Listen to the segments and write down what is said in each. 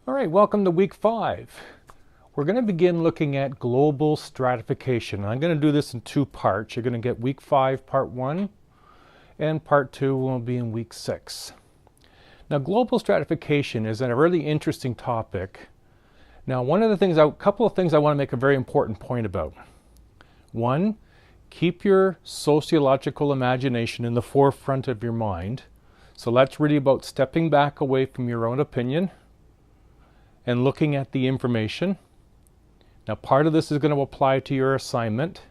All right, welcome to week 5. We're going to begin looking at global stratification. I'm going to do this in 2 parts. You're going to get week 5, part 1, and part 2 will be in week 6. Now, global stratification is a really interesting topic. Now, couple of things I want to make a very important point about. 1, keep your sociological imagination in the forefront of your mind. So that's really about stepping back away from your own opinion and looking at the information. Now, part of this is going to apply to your assignment,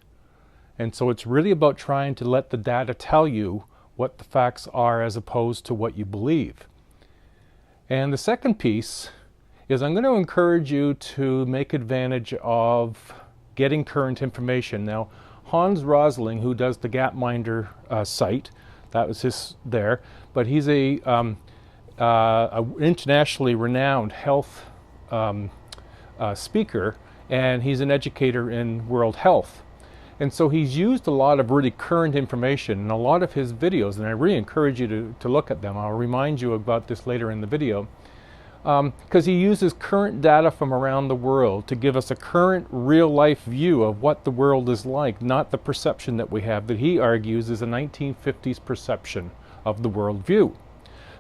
and so it's really about trying to let the data tell you what the facts are as opposed to what you believe. And the second piece is I'm going to encourage you to make advantage of getting current information. Now, Hans Rosling, who does the Gapminder site, that was his there, but he's a internationally renowned health speaker, and he's an educator in world health. And so he's used a lot of really current information in a lot of his videos, and I really encourage you to look at them. I'll remind you about this later in the video, because he uses current data from around the world to give us a current real-life view of what the world is like, not the perception that we have that he argues is a 1950s perception of the world view.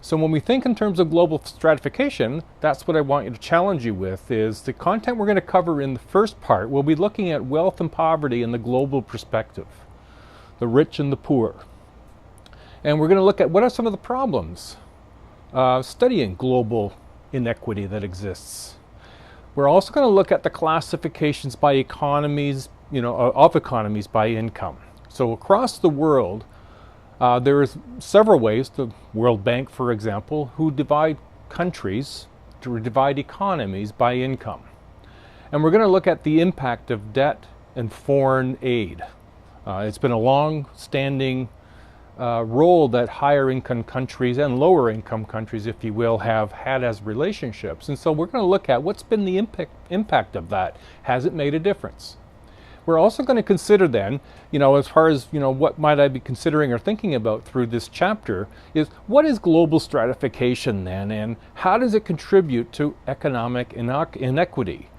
So when we think in terms of global stratification, that's what I want you to challenge you with, is the content we're going to cover in the first part. We'll be looking at wealth and poverty in the global perspective, the rich and the poor. And we're going to look at what are some of the problems studying global inequity that exists. We're also going to look at the classifications by economies, of economies by income. So across the world, there is several ways, the World Bank, for example, who divide countries, to divide economies by income. And we're going to look at the impact of debt and foreign aid. It's been a long-standing role that higher income countries and lower income countries, if you will, have had as relationships. And so we're going to look at what's been the impact of that. Has it made a difference? We're also going to consider then, as far as, what might I be considering or thinking about through this chapter, is what is global stratification then, and how does it contribute to economic inequity?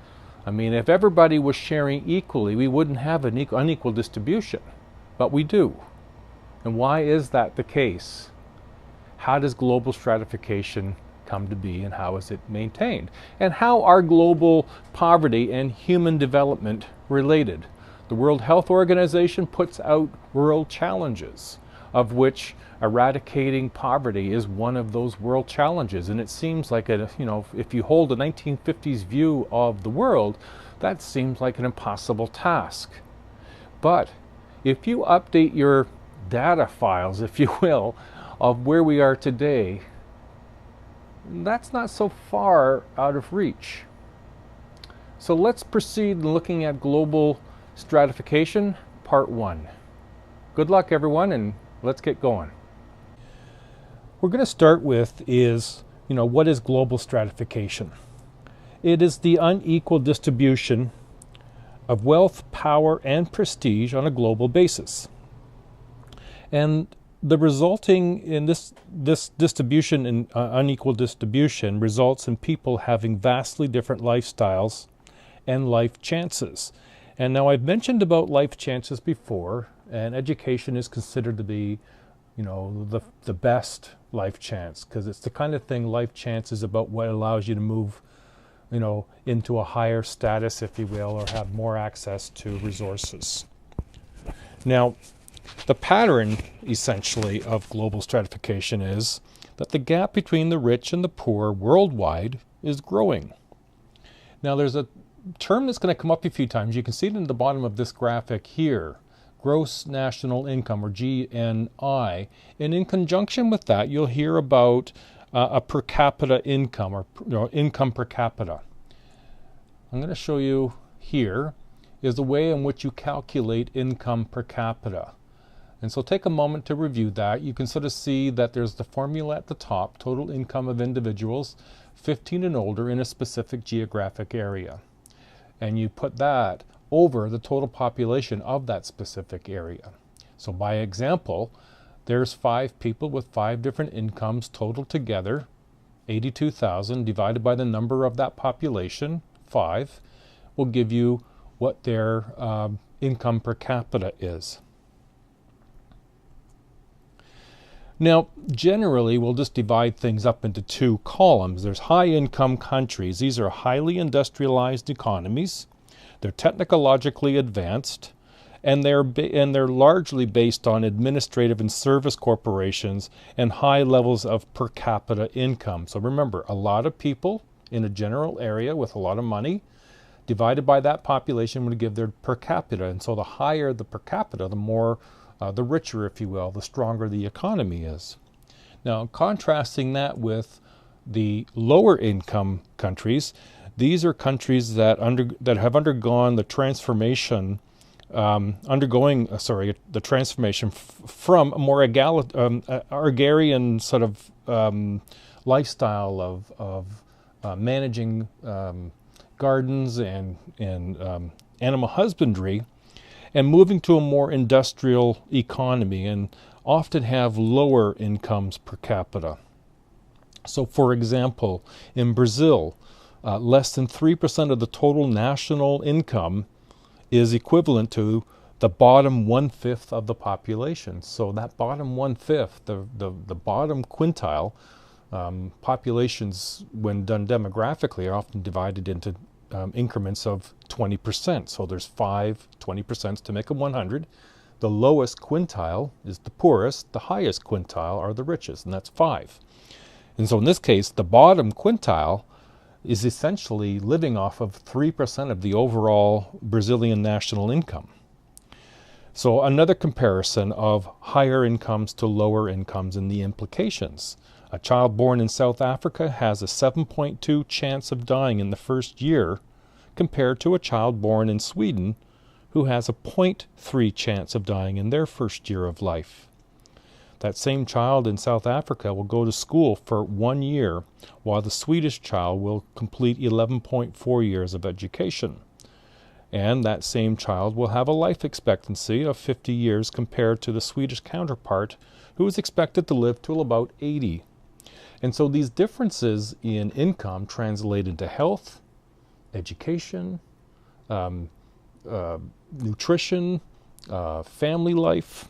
I mean, if everybody was sharing equally, we wouldn't have an unequal distribution, but we do. And why is that the case? How does global stratification come to be, and how is it maintained? And how are global poverty and human development related? The World Health Organization puts out world challenges, of which eradicating poverty is one of those world challenges. And it seems like, if you hold a 1950s view of the world, that seems like an impossible task. But if you update your data files, if you will, of where we are today, that's not so far out of reach. So let's proceed looking at global stratification, part 1. Good luck, everyone, and let's get going. We're going to start with is, what is global stratification? It is the unequal distribution of wealth, power, and prestige on a global basis. And the resulting in this distribution and unequal distribution results in people having vastly different lifestyles and life chances. And now I've mentioned about life chances before, and education is considered to be, the best life chance, because it's the kind of thing life chance is about, what allows you to move, into a higher status, if you will, or have more access to resources. Now, the pattern, essentially, of global stratification is that the gap between the rich and the poor worldwide is growing. Now, there's a term that's going to come up a few times. You can see it in the bottom of this graphic here, gross national income, or GNI. And in conjunction with that, you'll hear about a per capita income, or income per capita. I'm going to show you here is the way in which you calculate income per capita. And so take a moment to review that. You can sort of see that there's the formula at the top, total income of individuals 15 and older in a specific geographic area. And you put that over the total population of that specific area. So by example, there's 5 people with 5 different incomes total together, 82,000 divided by the number of that population, 5, will give you what their income per capita is. Now, generally, we'll just divide things up into two columns. There's high-income countries. These are highly industrialized economies. They're technologically advanced, and they're largely based on administrative and service corporations and high levels of per capita income. So remember, a lot of people in a general area with a lot of money divided by that population would give their per capita. And so the higher the per capita, the more the richer, if you will, the stronger the economy is. Now, contrasting that with the lower income countries, these are countries that have undergone the transformation, the transformation from a more agrarian sort of lifestyle of managing gardens and animal husbandry, and moving to a more industrial economy, and often have lower incomes per capita. So, for example, in Brazil, less than 3% of the total national income is equivalent to the bottom 1/5 of the population. So that bottom 1/5, the bottom quintile, populations, when done demographically, are often divided into increments of 20%. So there's 20% to make them 100. The lowest quintile is the poorest. The highest quintile are the richest, and that's 5. And so in this case, the bottom quintile is essentially living off of 3% of the overall Brazilian national income. So another comparison of higher incomes to lower incomes and the implications. A child born in South Africa has a 7.2 chance of dying in the first year, compared to a child born in Sweden who has a 0.3 chance of dying in their first year of life. That same child in South Africa will go to school for 1 year, while the Swedish child will complete 11.4 years of education. And that same child will have a life expectancy of 50 years compared to the Swedish counterpart, who is expected to live till about 80. And so these differences in income translate into health, education, nutrition, family life.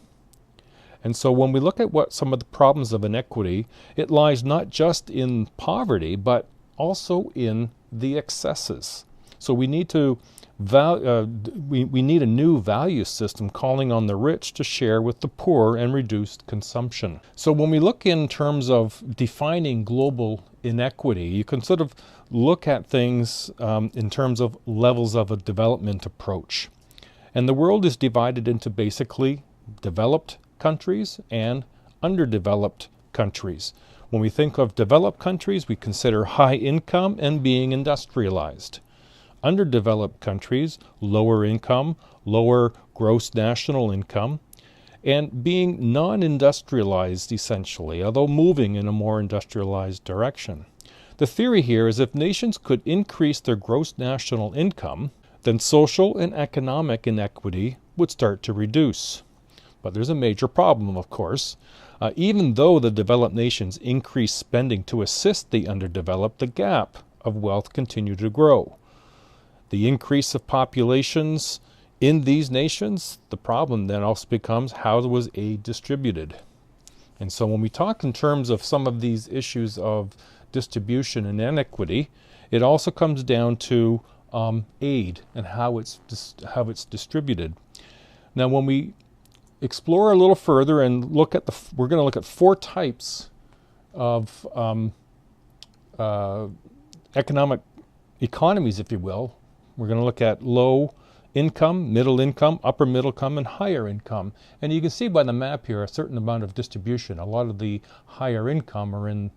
And so when we look at what some of the problems of inequity, it lies not just in poverty, but also in the excesses. So we need to we need a new value system calling on the rich to share with the poor and reduced consumption. So when we look in terms of defining global inequity, you can sort of look at things in terms of levels of a development approach. And the world is divided into basically developed countries and underdeveloped countries. When we think of developed countries, we consider high income and being industrialized. Underdeveloped countries, lower income, lower gross national income, and being non-industrialized essentially, although moving in a more industrialized direction. The theory here is if nations could increase their gross national income, then social and economic inequity would start to reduce. But there's a major problem, of course. Even though the developed nations increase spending to assist the underdeveloped, the gap of wealth continued to grow. The increase of populations in these nations, the problem then also becomes how was aid distributed. And so when we talk in terms of some of these issues of distribution and inequity, it also comes down to aid and how it's distributed. Now when we explore a little further and look at we're going to look at 4 types of economies, if you will. We're going to look at low income, middle income, upper middle income, and higher income. And you can see by the map here a certain amount of distribution. A lot of the higher income are in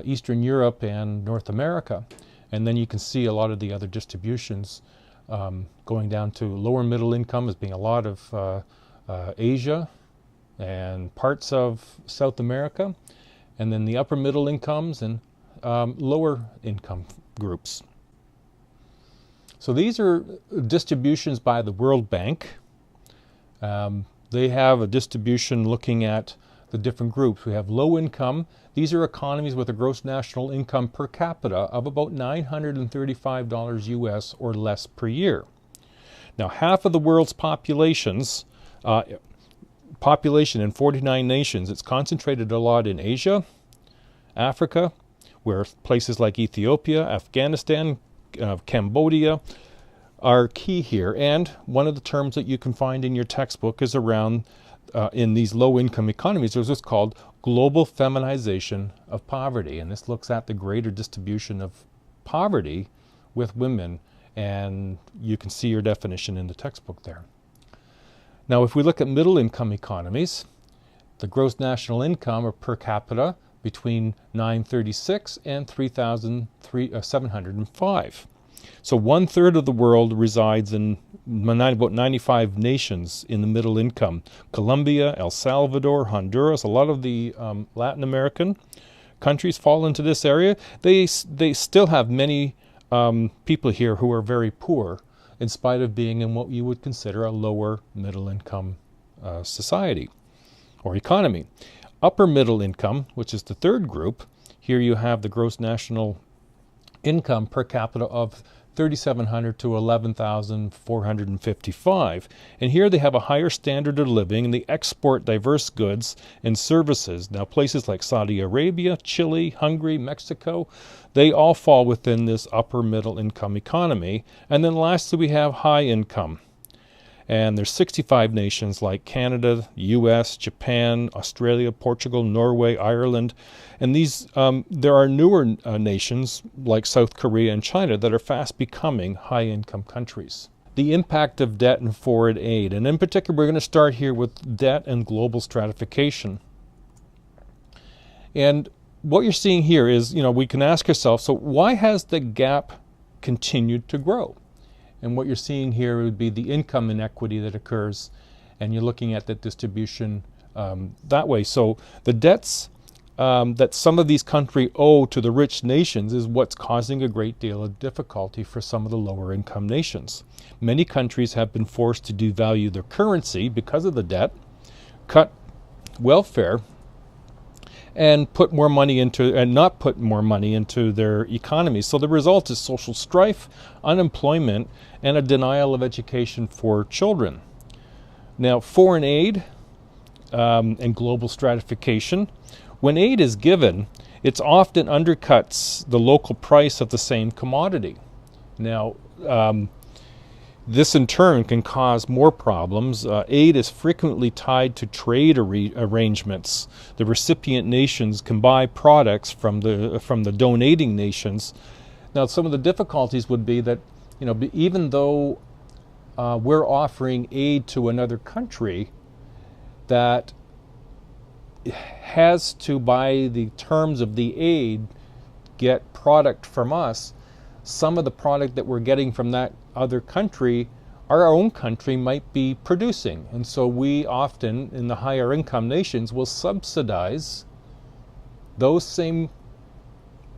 Eastern Europe and North America. And then you can see a lot of the other distributions going down to lower middle income as being a lot of Asia and parts of South America, and then the upper middle incomes and lower income groups. So these are distributions by the World Bank. They have a distribution looking at the different groups. We have low income. These are economies with a gross national income per capita of about $935 US or less per year. Now, half of the world's population in 49 nations, it's concentrated a lot in Asia, Africa, where places like Ethiopia, Afghanistan, Cambodia are key here. And one of the terms that you can find in your textbook is around, in these low-income economies, there's what's called global feminization of poverty. And this looks at the greater distribution of poverty with women. And you can see your definition in the textbook there. Now, if we look at middle-income economies, the gross national income or per capita between $936 and $3,705. So 1/3 of the world resides in about 95 nations in the middle income. Colombia, El Salvador, Honduras, a lot of the Latin American countries fall into this area. They still have many people here who are very poor, in spite of being in what you would consider a lower middle income society or economy. Upper middle income, which is the third group, here you have the gross national income per capita of $3,700 to $11,455. And here they have a higher standard of living and they export diverse goods and services. Now, places like Saudi Arabia, Chile, Hungary, Mexico, they all fall within this upper middle income economy. And then lastly, we have high income. And there's 65 nations like Canada, US, Japan, Australia, Portugal, Norway, Ireland. And these, there are newer nations like South Korea and China that are fast becoming high-income countries. The impact of debt and foreign aid. And in particular, we're going to start here with debt and global stratification. And what you're seeing here is, we can ask ourselves, so why has the gap continued to grow? And what you're seeing here would be the income inequity that occurs, and you're looking at that distribution that way. So the debts that some of these countries owe to the rich nations is what's causing a great deal of difficulty for some of the lower income nations. Many countries have been forced to devalue their currency because of the debt, cut welfare, and put more money into, and not put more money into their economies. So the result is social strife, unemployment, and a denial of education for children. Now, foreign aid and global stratification. When aid is given, it often undercuts the local price of the same commodity. Now, this in turn can cause more problems. Aid is frequently tied to trade arrangements. The recipient nations can buy products from the donating nations. Now, some of the difficulties would be that, even though we're offering aid to another country that has to, by the terms of the aid, get product from us, some of the product that we're getting from that other country, our own country might be producing. And so we often, in the higher income nations, will subsidize those same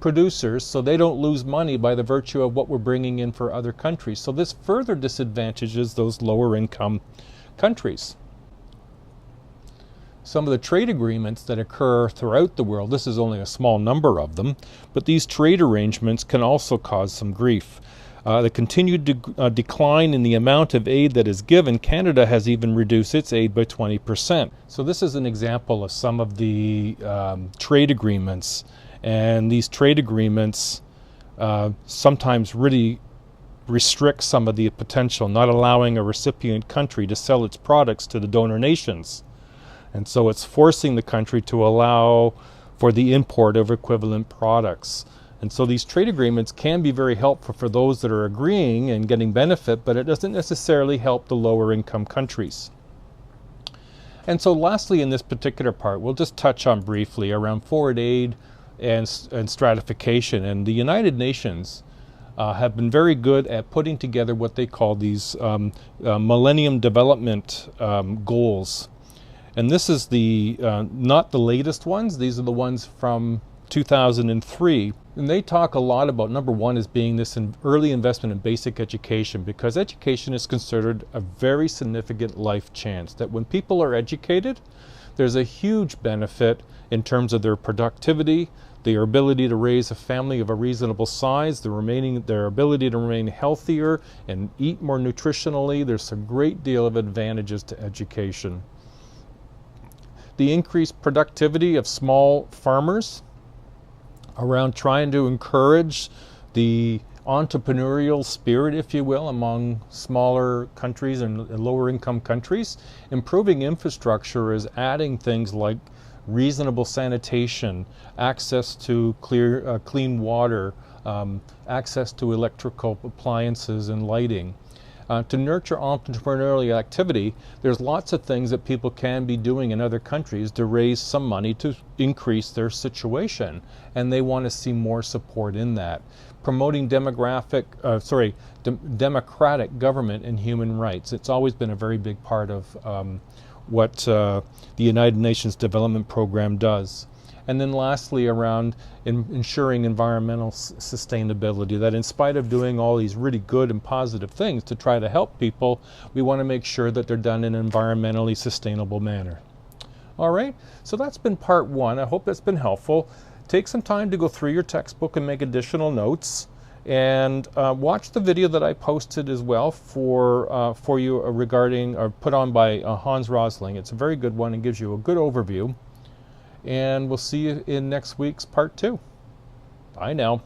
producers so they don't lose money by the virtue of what we're bringing in for other countries. So this further disadvantages those lower income countries. Some of the trade agreements that occur throughout the world, this is only a small number of them, but these trade arrangements can also cause some grief. The continued decline in the amount of aid that is given, Canada has even reduced its aid by 20%. So this is an example of some of the trade agreements, and these trade agreements sometimes really restrict some of the potential, not allowing a recipient country to sell its products to the donor nations. And so it's forcing the country to allow for the import of equivalent products. And so these trade agreements can be very helpful for those that are agreeing and getting benefit, but it doesn't necessarily help the lower income countries. And so lastly, in this particular part, we'll just touch on briefly around foreign aid and stratification. And the United Nations have been very good at putting together what they call these Millennium Development Goals. And this is the not the latest ones. These are the ones from 2003. And they talk a lot about, number one, is being this early investment in basic education, because education is considered a very significant life chance. That when people are educated, There's a huge benefit in terms of their productivity, their ability to raise a family of a reasonable size, their ability to remain healthier and eat more nutritionally. There's a great deal of advantages to education. The increased productivity of small farmers around trying to encourage the entrepreneurial spirit, if you will, among smaller countries and lower income countries. Improving infrastructure is adding things like reasonable sanitation, access to clean water, access to electrical appliances and lighting. To nurture entrepreneurial activity, there's lots of things that people can be doing in other countries to raise some money to increase their situation, and they want to see more support in that. Promoting democratic government and human rights. It's always been a very big part of what the United Nations Development Program does. And then lastly, around ensuring environmental sustainability, that in spite of doing all these really good and positive things to try to help people, we want to make sure that they're done in an environmentally sustainable manner. All right, so that's been part one. I hope that's been helpful. Take some time to go through your textbook and make additional notes. And watch the video that I posted as well for you regarding, or put on by Hans Rosling. It's a very good one and gives you a good overview. And we'll see you in next week's part 2. Bye now.